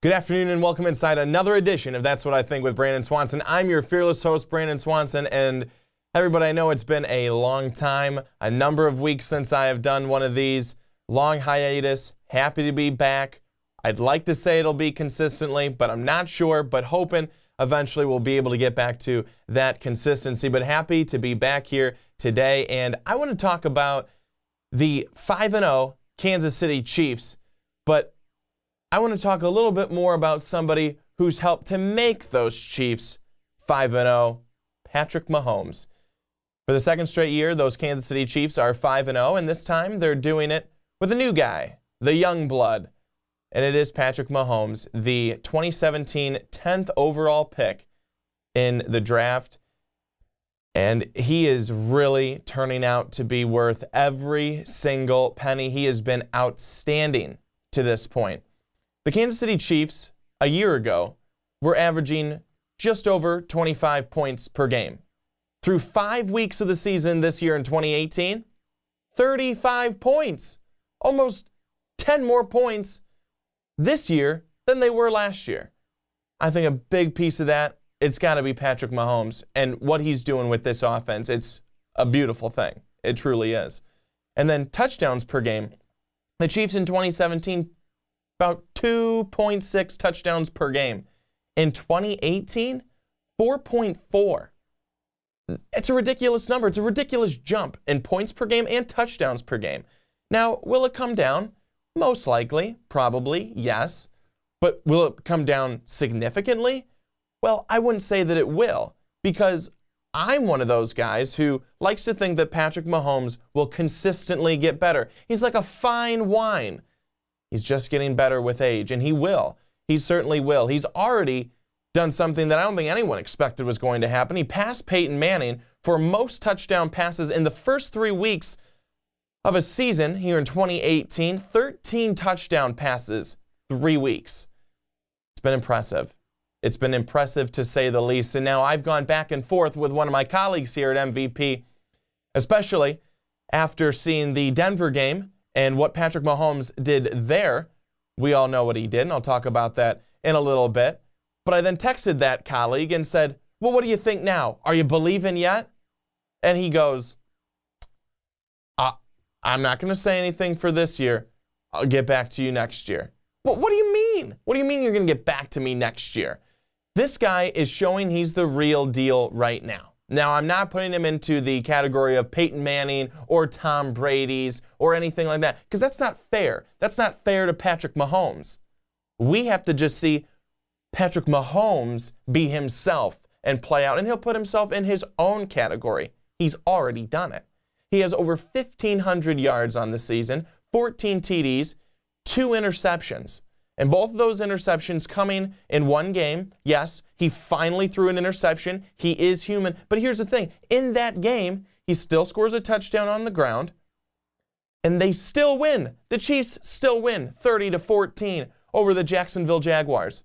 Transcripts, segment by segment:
Good afternoon and welcome inside another edition of That's What I Think with Brandon Swanson. I'm your fearless host, Brandon Swanson, and everybody, I know it's been a long time, a number of weeks since I have done one of these. Long hiatus, happy to be back. I'd like to say it'll be consistently, but I'm not sure, but hoping eventually we'll be able to get back to that consistency. But happy to be back here today, and I want to talk about the 5-0 Kansas City Chiefs, but I want to talk a little bit more about somebody who's helped to make those Chiefs 5-0, Patrick Mahomes. For the second straight year, those Kansas City Chiefs are 5-0, and this time they're doing it with a new guy, the young blood. And it is Patrick Mahomes, the 2017 10th overall pick in the draft. And he is really turning out to be worth every single penny. He has been outstanding to this point. The Kansas City Chiefs, a year ago, were averaging just over 25 points per game. Through 5 weeks of the season this year in 2018, 35 points. Almost 10 more points this year than they were last year. I think a big piece of that, it's got to be Patrick Mahomes and what he's doing with this offense. It's a beautiful thing. It truly is. And then touchdowns per game. The Chiefs in 2017, about 2.6 touchdowns per game. In 2018, 4.4. It's a ridiculous number. It's a ridiculous jump in points per game and touchdowns per game. Now, will it come down? Most likely, probably, yes. But will it come down significantly? Well, I wouldn't say that it will, because I'm one of those guys who likes to think that Patrick Mahomes will consistently get better. He's like a fine wine. He's just getting better with age, and he will. He certainly will. He's already done something that I don't think anyone expected was going to happen. He passed Peyton Manning for most touchdown passes in the first 3 weeks of a season here in 2018. 13 touchdown passes, 3 weeks. It's been impressive. It's been impressive to say the least. And now I've gone back and forth with one of my colleagues here at MVP, especially after seeing the Denver game and what Patrick Mahomes did there. We all know what he did, and I'll talk about that in a little bit. But I then texted that colleague and said, well, what do you think now? Are you believing yet? And he goes, I'm not going to say anything for this year. I'll get back to you next year. Well, what do you mean? What do you mean you're going to get back to me next year? This guy is showing he's the real deal right now. Now, I'm not putting him into the category of Peyton Manning or Tom Brady's or anything like that, because that's not fair. That's not fair to Patrick Mahomes. We have to just see Patrick Mahomes be himself and play out, and he'll put himself in his own category. He's already done it. He has over 1,500 yards on the season, 14 TDs, 2 interceptions. And both of those interceptions coming in one game. Yes, he finally threw an interception. He is human. But here's the thing. In that game, he still scores a touchdown on the ground, and they still win. The Chiefs still win 30-14 over the Jacksonville Jaguars.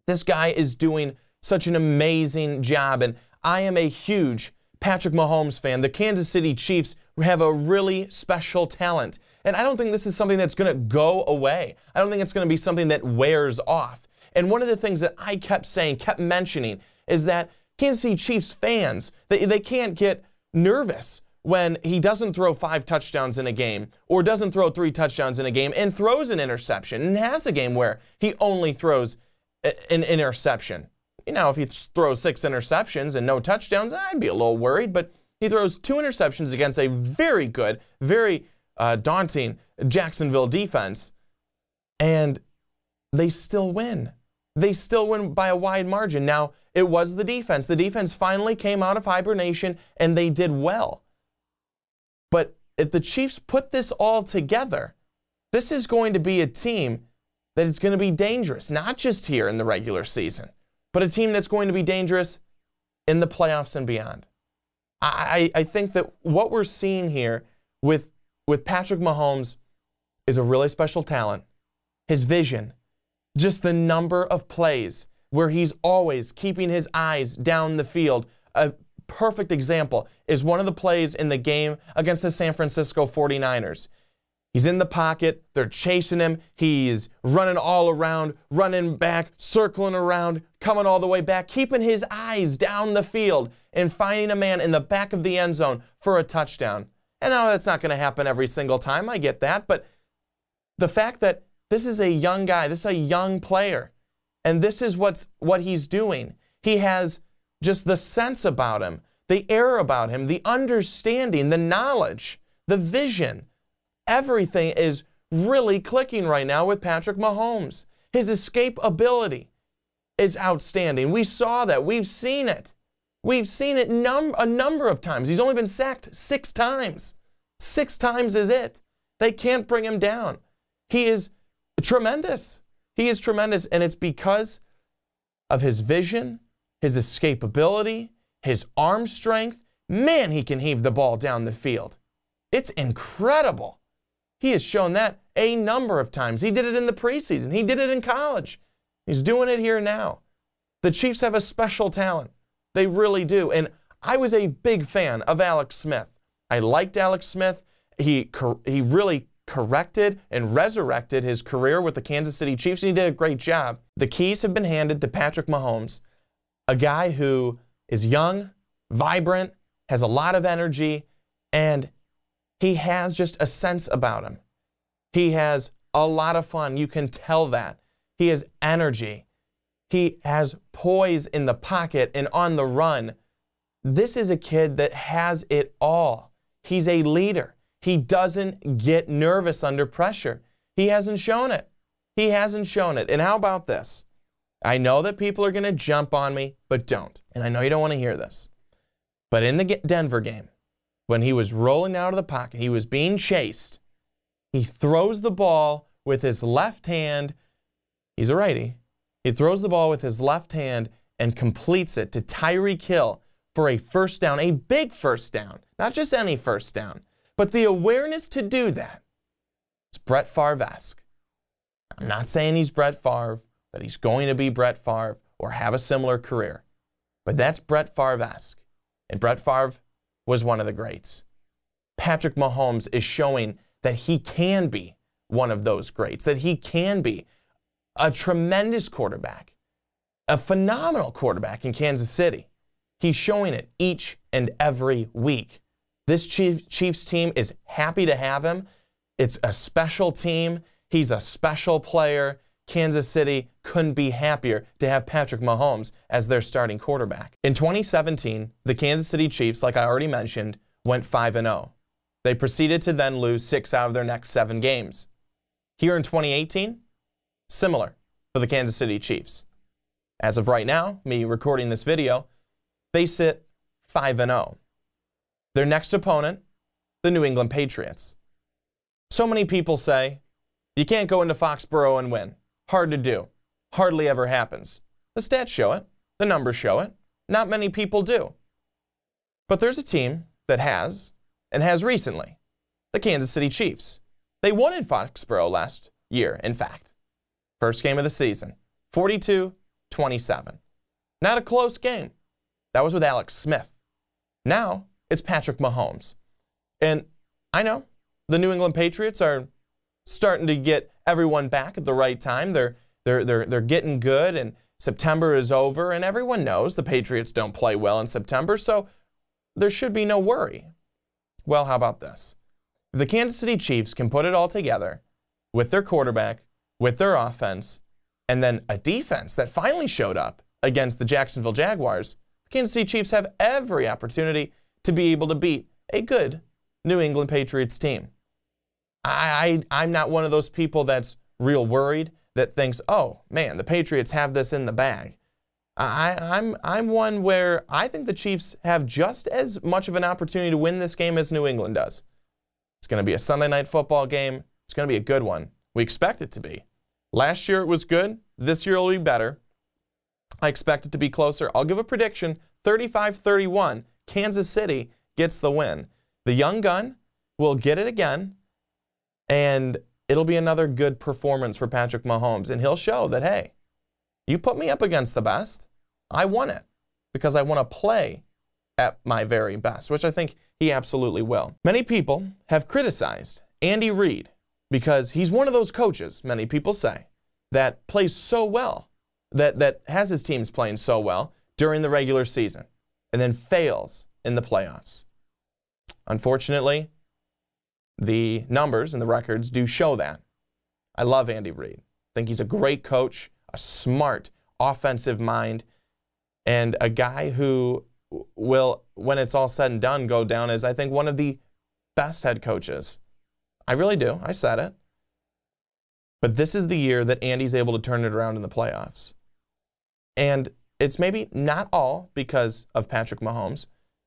This guy is doing such an amazing job, and I am a huge Patrick Mahomes fan. The Kansas City Chiefs have a really special talent. And I don't think this is something that's going to go away. I don't think it's going to be something that wears off. And one of the things that I kept saying, kept mentioning, is that Kansas City Chiefs fans, they can't get nervous when he doesn't throw 5 touchdowns in a game or doesn't throw 3 touchdowns in a game and throws an interception and has a game where he only throws an interception. You know, if he throws 6 interceptions and no touchdowns, I'd be a little worried, but he throws 2 interceptions against a very good, very daunting Jacksonville defense, and they still win. They still win by a wide margin. Now, it was the defense. The defense finally came out of hibernation, and they did well. But if the Chiefs put this all together, this is going to be a team that is going to be dangerous, not just here in the regular season, but a team that's going to be dangerous in the playoffs and beyond. I think that what we're seeing here with Patrick Mahomes is a really special talent. His vision, just the number of plays where he's always keeping his eyes down the field. A perfect example is one of the plays in the game against the San Francisco 49ers. He's in the pocket. They're chasing him. He's running all around, running back, circling around, coming all the way back, keeping his eyes down the field and finding a man in the back of the end zone for a touchdown. And now that's not going to happen every single time. I get that. But the fact that this is a young guy, this is a young player, and this is what he's doing. He has just the sense about him, the air about him, the understanding, the knowledge, the vision. Everything is really clicking right now with Patrick Mahomes. His escape ability is outstanding. We saw that. We've seen it. We've seen it a number of times. He's only been sacked 6 times. 6 times is it. They can't bring him down. He is tremendous. He is tremendous, and it's because of his vision, his escapability, his arm strength. Man, he can heave the ball down the field. It's incredible. He has shown that a number of times. He did it in the preseason. He did it in college. He's doing it here now. The Chiefs have a special talent. They really do. And I was a big fan of Alex Smith. I liked Alex Smith. He really corrected and resurrected his career with the Kansas City Chiefs, and he did a great job. The keys have been handed to Patrick Mahomes, a guy who is young, vibrant, has a lot of energy, and he has just a sense about him. He has a lot of fun. You can tell that. He has energy. He has poise in the pocket and on the run. This is a kid that has it all. He's a leader. He doesn't get nervous under pressure. He hasn't shown it. He hasn't shown it. And how about this? I know that people are going to jump on me, but don't. And I know you don't want to hear this. But in the Denver game, when he was rolling out of the pocket, he was being chased. He throws the ball with his left hand. He's a righty. He throws the ball with his left hand and completes it to Tyreek Hill for a first down, a big first down. Not just any first down, but the awareness to do that. It's Brett Favre-esque. I'm not saying he's Brett Favre, that he's going to be Brett Favre or have a similar career. But that's Brett Favre-esque. And Brett Favre was one of the greats. Patrick Mahomes is showing that he can be one of those greats, that he can be a tremendous quarterback, a phenomenal quarterback in Kansas City. He's showing it each and every week. This Chiefs team is happy to have him. It's a special team. He's a special player. Kansas City couldn't be happier to have Patrick Mahomes as their starting quarterback. In 2017, the Kansas City Chiefs, like I already mentioned, went 5-0. They proceeded to then lose 6 out of their next 7 games. Here in 2018, similar for the Kansas City Chiefs. As of right now, me recording this video, they sit 5-0. Their next opponent, the New England Patriots. So many people say, you can't go into Foxborough and win. Hard to do. Hardly ever happens. The stats show it. The numbers show it. Not many people do. But there's a team that has, and has recently, the Kansas City Chiefs. They won in Foxborough last year, in fact. First game of the season, 42-27. Not a close game. That was with Alex Smith. Now, it's Patrick Mahomes. And I know the New England Patriots are starting to get everyone back at the right time. They're getting good, and September is over, and everyone knows the Patriots don't play well in September, so there should be no worry. Well, how about this? If the Kansas City Chiefs can put it all together with their quarterback, with their offense, and then a defense that finally showed up against the Jacksonville Jaguars, the Kansas City Chiefs have every opportunity to be able to beat a good New England Patriots team. I'm not one of those people that's real worried, that thinks, oh, man, the Patriots have this in the bag. I'm one where I think the Chiefs have just as much of an opportunity to win this game as New England does. It's going to be a Sunday night football game. It's going to be a good one. We expect it to be. Last year it was good. This year it'll be better. I expect it to be closer. I'll give a prediction, 35-31. Kansas City gets the win. The young gun will get it again, and it'll be another good performance for Patrick Mahomes. And he'll show that, hey, you put me up against the best. I won it because I want to play at my very best, which I think he absolutely will. Many people have criticized Andy Reid because he's one of those coaches, many people say, that plays so well, that has his teams playing so well during the regular season and then fails in the playoffs. Unfortunately, the numbers and the records do show that. I love Andy Reid. I think he's a great coach, a smart offensive mind, and a guy who will, when it's all said and done, go down as, I think, one of the best head coaches. I really do. I said it. But this is the year that Andy's able to turn it around in the playoffs. And it's maybe not all because of Patrick Mahomes,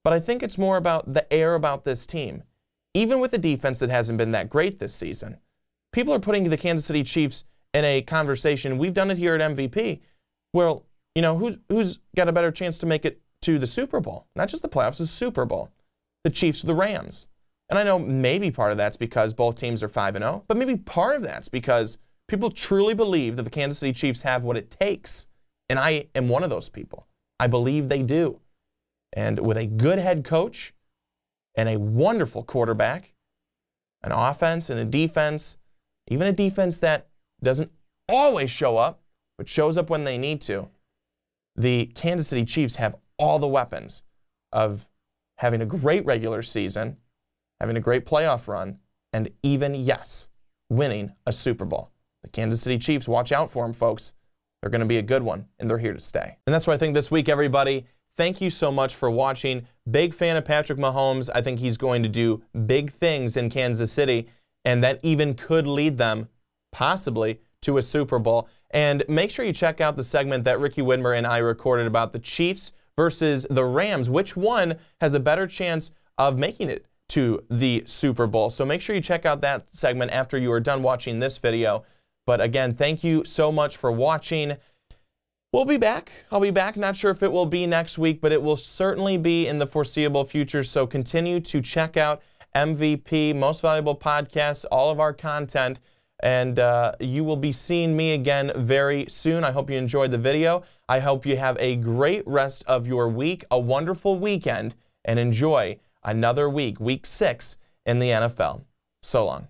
but I think it's more about the air about this team. Even with a defense that hasn't been that great this season, people are putting the Kansas City Chiefs in a conversation. We've done it here at MVP. Well, you know, who's got a better chance to make it to the Super Bowl? Not just the playoffs, the Super Bowl. The Chiefs or the Rams. And I know maybe part of that's because both teams are 5-0, but maybe part of that's because people truly believe that the Kansas City Chiefs have what it takes. And I am one of those people. I believe they do. And with a good head coach and a wonderful quarterback, an offense and a defense, even a defense that doesn't always show up, but shows up when they need to, the Kansas City Chiefs have all the weapons of having a great regular season, having a great playoff run, and even, yes, winning a Super Bowl. The Kansas City Chiefs, watch out for them, folks. They're going to be a good one, and they're here to stay. And that's what I think this week, everybody. Thank you so much for watching. Big fan of Patrick Mahomes. I think he's going to do big things in Kansas City, and that even could lead them, possibly, to a Super Bowl. And make sure you check out the segment that Ricky Widmer and I recorded about the Chiefs versus the Rams. Which one has a better chance of making it to the Super Bowl? So make sure you check out that segment after you are done watching this video. But again, thank you so much for watching. We'll be back. I'll be back. Not sure if it will be next week, but it will certainly be in the foreseeable future. So continue to check out MVP, Most Valuable Podcast, all of our content. And you will be seeing me again very soon. I hope you enjoyed the video. I hope you have a great rest of your week, a wonderful weekend, and enjoy another week, week 6 in the NFL. So long.